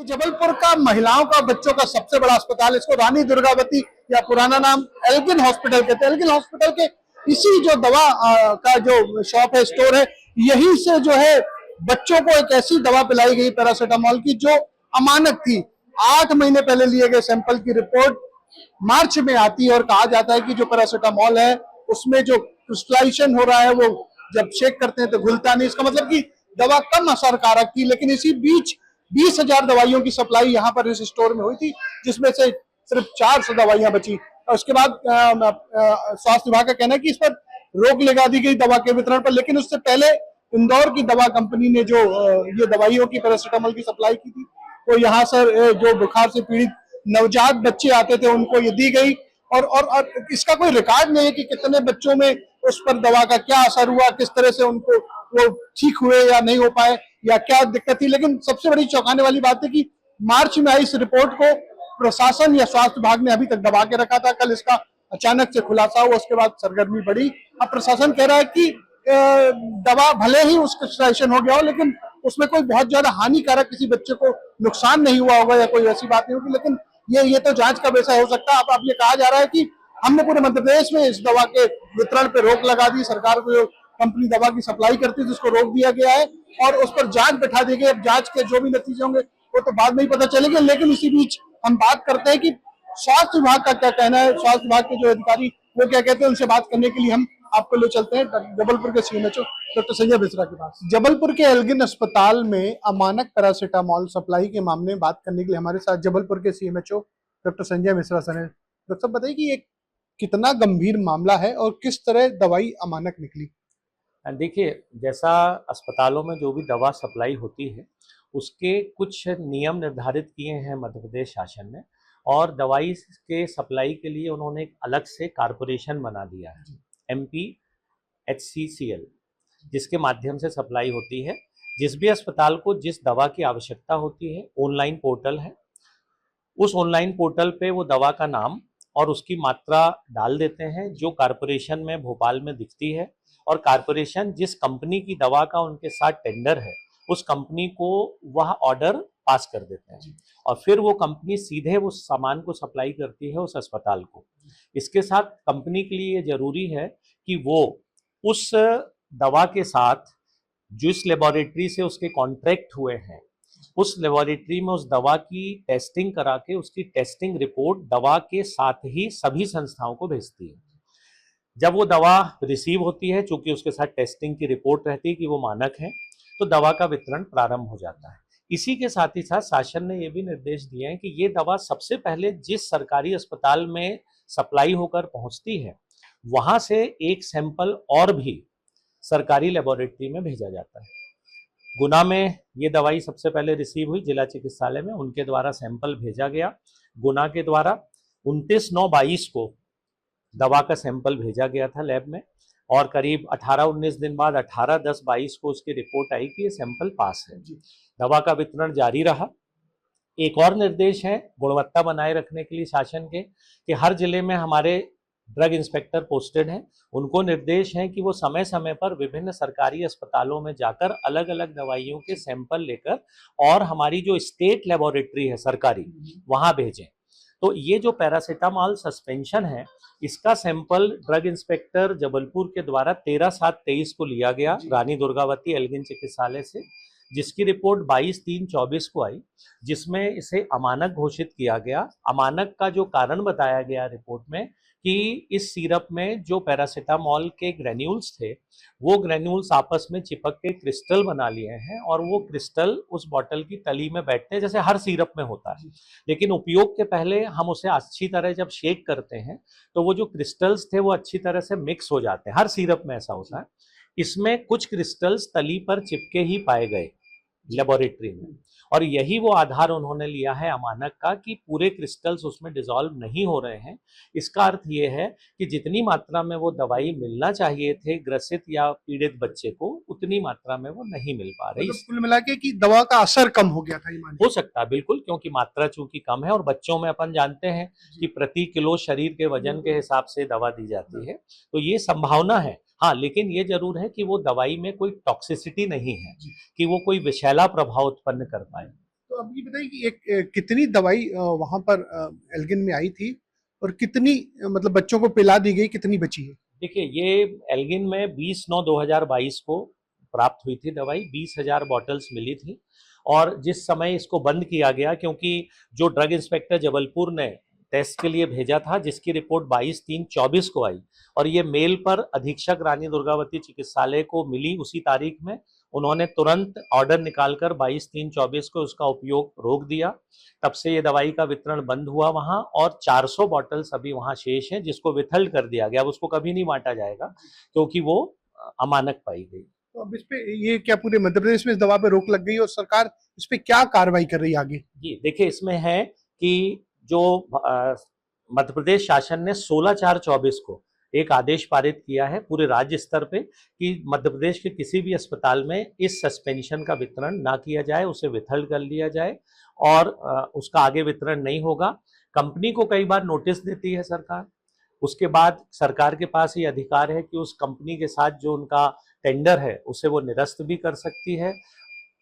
ये जबलपुर का महिलाओं का बच्चों का सबसे बड़ा अस्पताल, इसको रानी दुर्गावती या पुराना नाम एल्गिन हॉस्पिटल कहते हैं। एल्गिन हॉस्पिटल के इसी जो दवा का जो शॉप है, स्टोर है, यहीं से जो है बच्चों को एक ऐसी दवा पिलाई गई पैरासीटामोल की जो अमानक थी। 8 महीने पहले लिए गए सैंपल की रिपोर्ट मार्च में आती है और कहा जाता है कि जो पैरासीटामोल है उसमें जो क्रिस्टलाइजेशन हो रहा है वो जब शेक करते हैं तो घुलता नहीं। इसका मतलब कि दवा कम असरकारक थी। लेकिन इसी बीच 20,000 दवाइयों की सप्लाई यहाँ पर इस स्टोर में हुई थी, जिसमें से सिर्फ 400 दवाइयां बची। और उसके बाद स्वास्थ्य विभाग का कहना है कि इस पर रोक लगा दी गई दवा के वितरण पर। लेकिन उससे पहले इंदौर की दवा कंपनी ने जो ये दवाइयों की पैरासीटामोल की सप्लाई की थी, वो यहाँ से जो बुखार से पीड़ित नवजात बच्चे आते थे उनको ये दी गई। और इसका कोई रिकॉर्ड नहीं है कि कितने बच्चों में उस पर दवा का क्या असर हुआ, किस तरह से उनको वो ठीक हुए या नहीं हो पाए, या क्या दिक्कत थी। लेकिन सबसे बड़ी चौंकाने वाली बात है कि मार्च में आई इस रिपोर्ट को प्रशासन या स्वास्थ्य विभाग ने अभी तक दबा के रखा था। कल इसका अचानक से खुलासा हुआ, उसके बाद सरगर्मी बढ़ी। अब प्रशासन कह रहा है कि दवा भले ही उसका क्रिस्टलाइजेशन हो गया हो, लेकिन उसमें कोई बहुत ज्यादा हानिकारक किसी बच्चे को नुकसान नहीं हुआ होगा या कोई ऐसी बात नहीं होगी। लेकिन ये तो जांच का विषय हो सकता है। अब ये कहा जा रहा है कि हमने पूरे मध्य प्रदेश में इस दवा के वितरण पे रोक लगा दी। सरकार को जो कंपनी दवा की सप्लाई करती थी उसको रोक दिया गया है और उस पर जांच बैठा दी गई। अब जांच के जो भी नतीजे होंगे वो तो बाद में ही पता चलेंगे। लेकिन इसी बीच हम बात करते हैं कि स्वास्थ्य विभाग का क्या कहना है। स्वास्थ्य विभाग के जो अधिकारी वो क्या कहते हैं, उनसे बात करने के लिए हम आपको ले चलते हैं जबलपुर के सीएमएचओ डॉक्टर संजय मिश्रा के पास। जबलपुर के एल्गिन अस्पताल में अमानक पैरासीटामोल सप्लाई के मामले में बात करने के लिए हमारे साथ जबलपुर के CMHO doctor Sanjay Mishra sir हैं। डॉक्टर साहब बताइए कि ये कितना गंभीर मामला है और किस तरह दवाई अमानक निकली। देखिए, जैसा अस्पतालों में जो भी दवा सप्लाई होती है उसके कुछ नियम निर्धारित किए हैं मध्य प्रदेश शासन ने, और दवाई के सप्लाई के लिए उन्होंने एक अलग से कारपोरेशन बना दिया है, MPHCCL, जिसके माध्यम से सप्लाई होती है। जिस भी अस्पताल को जिस दवा की आवश्यकता होती है, ऑनलाइन पोर्टल है, उस ऑनलाइन पोर्टल पे वो दवा का नाम और उसकी मात्रा डाल देते हैं जो कारपोरेशन में भोपाल में दिखती है, और कारपोरेशन जिस कंपनी की दवा का उनके साथ टेंडर है उस कंपनी को वह ऑर्डर पास कर देते हैं, और फिर वो कंपनी सीधे उस सामान को सप्लाई करती है उस अस्पताल को। इसके साथ कंपनी के लिए ये जरूरी है कि वो उस दवा के साथ जिस लेबोरेटरी से उसके कॉन्ट्रैक्ट हुए हैं उस लेबोरेटरी में उस दवा की टेस्टिंग करा के उसकी टेस्टिंग रिपोर्ट दवा के साथ ही सभी संस्थाओं को भेजती है। जब वो दवा रिसीव होती है, चूंकि उसके साथ टेस्टिंग की रिपोर्ट रहती है कि वो मानक है, तो दवा का वितरण प्रारंभ हो जाता है। इसी के साथ ही साथ शासन ने ये भी निर्देश दिए हैं कि ये दवा सबसे पहले जिस सरकारी अस्पताल में सप्लाई होकर पहुंचती है वहां से एक सैंपल और भी सरकारी लेबोरेटरी में भेजा जाता है। गुना में ये दवाई सबसे पहले रिसीव हुई जिला चिकित्सालय में, उनके द्वारा सैंपल भेजा गया। गुना के द्वारा 29/9/22 को दवा का सैंपल भेजा गया था लैब में, और करीब 18-19 दिन बाद 18/10/22 को उसकी रिपोर्ट आई कि ये सैंपल पास है। दवा का वितरण जारी रहा। एक और निर्देश है गुणवत्ता बनाए रखने के लिए शासन के, कि हर जिले में हमारे ड्रग इंस्पेक्टर पोस्टेड हैं, उनको निर्देश है कि वो समय समय पर विभिन्न सरकारी अस्पतालों में जाकर अलग अलग दवाइयों के सैंपल लेकर और हमारी जो स्टेट लेबोरेटरी है सरकारी वहां भेजें। तो ये जो पैरासीटामोल सस्पेंशन है इसका सैंपल ड्रग इंस्पेक्टर जबलपुर के द्वारा 13/7/23 को लिया गया रानी दुर्गावती एल्गिन चिकित्सालय से, जिसकी रिपोर्ट 22/3/24 को आई, जिसमें इसे अमानक घोषित किया गया। अमानक का जो कारण बताया गया रिपोर्ट में कि इस सिरप में जो पैरासीटामोल के ग्रेन्यूल्स थे वो ग्रेन्यूल्स आपस में चिपक के क्रिस्टल बना लिए हैं, और वो क्रिस्टल उस बॉटल की तली में बैठते हैं जैसे हर सिरप में होता है। लेकिन उपयोग के पहले हम उसे अच्छी तरह जब शेक करते हैं तो वो जो क्रिस्टल्स थे वो अच्छी तरह से मिक्स हो जाते हैं, हर सिरप में ऐसा होता है। इसमें कुछ क्रिस्टल्स तली पर चिपके ही पाए गए लेबोरेटरी में, और यही वो आधार उन्होंने लिया है अमानक का कि पूरे क्रिस्टल्स उसमें डिसॉल्व नहीं हो रहे हैं। इसका अर्थ ये है कि जितनी मात्रा में वो दवाई मिलना चाहिए थे ग्रसित या पीड़ित बच्चे को, उतनी मात्रा में वो नहीं मिल पा रही। कुल मिला के कि दवा का असर कम हो गया था, हो सकता है बिल्कुल, क्योंकि मात्रा चूंकि कम है, और बच्चों में अपन जानते हैं कि प्रति किलो शरीर के वजन के हिसाब से दवा दी जाती है, तो ये संभावना है। हाँ, लेकिन ये जरूर है कि वो दवाई में कोई टॉक्सिसिटी नहीं है कि वो कोई विषैला प्रभाव उत्पन्न कर पाए। तो तो अब ये बताइए कि एक कितनी दवाई वहां पर एल्गिन में आई थी और कितनी मतलब बच्चों को पिला दी गई, कितनी बची है? देखिए, ये एल्गिन में 20/9/2022 को प्राप्त हुई थी दवाई, 20,000 बॉटल्स मिली थी। और जिस समय इसको बंद किया गया, क्योंकि जो ड्रग इंस्पेक्टर जबलपुर ने टेस्ट के लिए भेजा था, जिसकी रिपोर्ट 22/3/24 को आई, और ये मेल पर अधीक्षक रानी दुर्गावती चिकित्सालय को मिली उसी तारीख में, उन्होंने तुरंत ऑर्डर निकालकर 22/3/24 को उसका उपयोग रोक दिया। तब से ये दवाई का वितरण बंद हुआ वहाँ, और 400 बॉटल्स अभी वहाँ शेष हैं, जिसको विथल्ड कर दिया गया। अब उसको कभी नहीं बांटा जाएगा, क्योंकि वो अमानक पाई गई। तो अब इस पे ये क्या पूरे मध्य प्रदेश में इस दवा पे रोक लग गई और सरकार इस पे क्या कार्रवाई कर रही है आगे? जी, देखिए, इसमें है कि जो मध्य प्रदेश शासन ने 16/4/24 को एक आदेश पारित किया है पूरे राज्य स्तर पे कि मध्य प्रदेश के किसी भी अस्पताल में इस सस्पेंशन का वितरण ना किया जाए, उसे विथल्ड कर लिया जाए, और उसका आगे वितरण नहीं होगा। कंपनी को कई बार नोटिस देती है सरकार, उसके बाद सरकार के पास ये अधिकार है कि उस कंपनी के साथ जो उनका टेंडर है उसे वो निरस्त भी कर सकती है।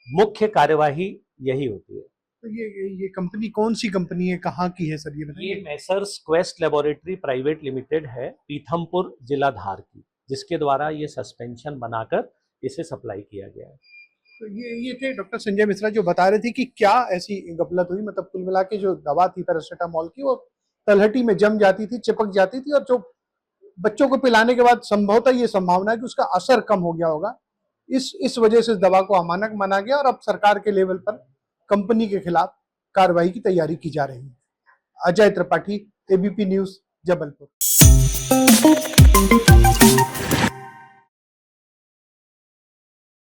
मुख्य कार्यवाही यही होती है। तो ये कंपनी कौन सी कंपनी है, कहाँ की है सर, ये ये बताइए? Messrs quest laboratory private limited है, पीथमपुर जिला धार की, जिसके द्वारा ये सस्पेंशन बनाकर इसे सप्लाई किया गया है। तो ये थे डॉक्टर संजय मिश्रा जो बता रहे थे कि क्या ऐसी गफलत हुई, मतलब कुल मिला के जो दवा थी पैरासिटामोल की वो तलहटी में जम जाती थी, चिपक जाती थी, और जो बच्चों को पिलाने के बाद संभवतः ये संभावना है कि उसका असर कम हो गया होगा। इस वजह से इस दवा को अमानक माना गया और अब सरकार के लेवल पर कंपनी के खिलाफ कार्रवाई की तैयारी की जा रही है। Ajay Tripathi, ABP news, Jabalpur.